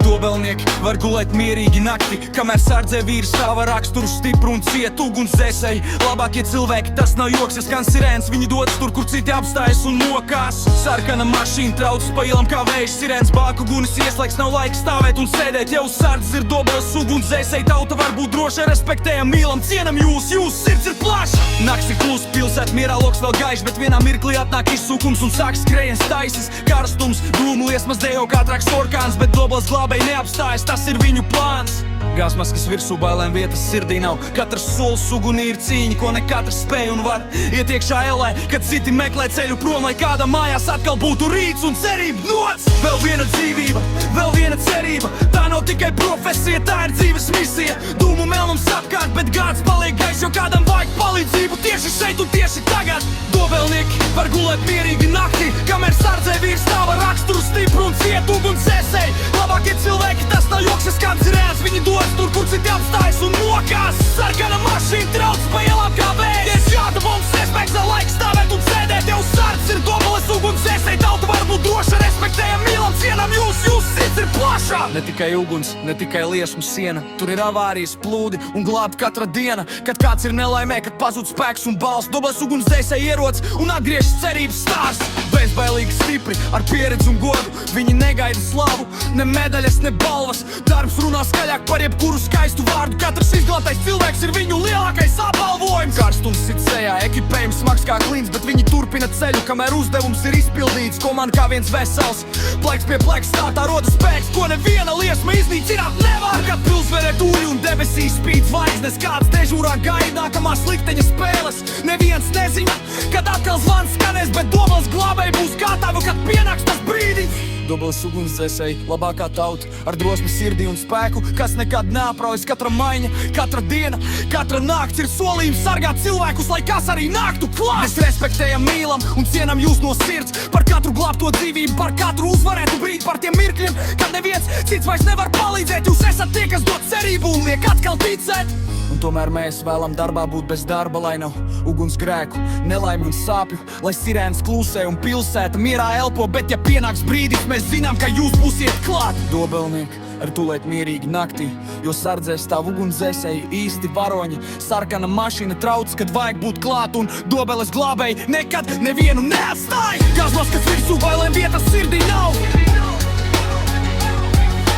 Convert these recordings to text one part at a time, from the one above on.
Dobelnieki var gulēt mierīgi nakti, kamēr sardzē vīri stāva raksturu stipru un ciet ugunsdzēsēji. Labākie cilvēki, tas nav joks, ja skan sirēns, viņi dodas tur, kur citi apstājas un mokās. Sarkana mašīna trauc pa ielām kā vējš, sirēns bāk ugunis ieslēgs, nav laika stāvēt un sēdēt. Ja uz sardzes ir Dobeles ugunsdzēsēji, tauta var būt droša, respektējam, mīlam, cienam jūsu sirds ir plaša. Nakts ir klusa, pilsēt mierā, loks vēl gaišs, bet vienā mirklī atnāk izsukums un sāk skrējiens taisas. Karstums, dūmu liesmas dejo kā traks orkāns, bet Dobeles glābēji neapstājas, tas ir viņu plāns. Gāzmaskas virsū bailēm vietas sirdī nav, katrs solis ugunī ir cīņa, ko ne katrs spēj un var. Iet iekšā ellē, kad citi meklē ceļu prom, lai kāda mājās atkal būtu rīts un cerība nots. Vēl viena dzīvība, vēl viena cerība, tā nav tikai profesija, tā ir dzīves misija. Dūmu melnums apkārt, bet gārds paliek gaišs, jo kādam vajag palīdzību tieši šeit un tieši tagad. Dobelnieki var gulēt mierīgi naktī, kamēr sardzē vīri stāva raksturu stipru un ciet ugunsdzēsēji. Labākie cilvēki, tas nav joks, ja skan sirēns, viņi dodas tur, kur citi apstājas un mokās. Sarkana mašīna trauc pa ielām kā vējš, tieši jāda mums respekts, nav laika stāvēt un sēdēt. Jau sardzes ir Dobeles ugunsdzēsēji, tauta var būt droša, respektējam, mīlam, cienam, jūsu sirds ir plašā. Ne tikai uguns, ne tikai liesmu siena, tur ir avārijas, plūdi un glābt katra diena. Kad kāds ir nelaimē, kad pazūd spēks un balss, Dobeles ugunsdzēsēji ierodas un atgriežas cerības stāsts. Bezbailīgi stipri, ar pieredzi un godu, viņi negaida slavu, ne medaļas, ne balvas. Darbs runā skaļāk par jebkuru skaistu vārdu, katrs izglābtais cilvēks ir viņu lielākais apbalvojums. Karstums sit sejā, ekipējums smags kā klīns, bet viņi turpina ceļu, kamēr uzdevums ir izpildīts. Komanda kā viens vesels, pleks pie pleks, tā roda spēks, ko neviena liesma iznīcināt nevar. Kad pilsverē tūri un debesīs spīd zvaigznes, kāds dežūrā gaida nākamās likteņa spēles. Neviens nezina, kad atkal zvans skanēs, bet Dobeles glābēji būs gatavi, kad pienāks tas brīdis. Dobeles ugunsdzēsēji, labākā tauta, ar drosmi sirdī un spēku, kas nekad neapraujas. Katra maiņa, katra diena, katra nakts ir solījums sargāt cilvēkus, lai kas arī nāktu klāt. Mēs respektējam, mīlam un cienam jūs no sirds, par katru glābto dzīvību, par katru uzvarētu brīdi, par tiem mirkļiem, kad neviens cits vairs nevar palīdzēt. Jūs esat tie, kas dod cerību un liek atkal ticēt. Un tomēr mēs vēlam darbā būt bez darba, lai nav ugunsgrēku, nelaimi un sāpju, lai sirēnas klusē un pilsēta mierā elpo, bet ja pienāks brīdis, mēs zinām, ka jūs būsiet klāt. Dobelnieki ar tulēt mierīgi naktī, jo sardzē stāv ugunsdzēsēji, īsti varoņi. Sarkana mašīna trauc, kad vajag būt klāt, un Dobeles glābēji nekad nevienu neatstāj. Gāzmaskas virsū bailēm vietas sirdī nav.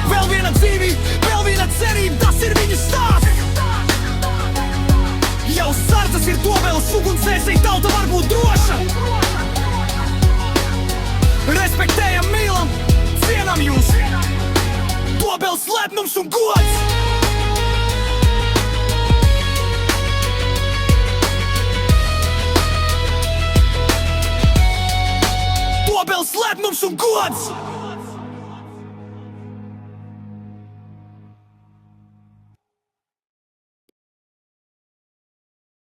Vēl viena dzīvība, vēl viena cerība, tas ir viņu stāsts. Jau sardzes ir Dobeles ugunsdzēsēji, tauta var būt droša. Respektējam, mīlam, cienam jūs, Dobeles lepnums un gods. Dobeles lepnums un gods.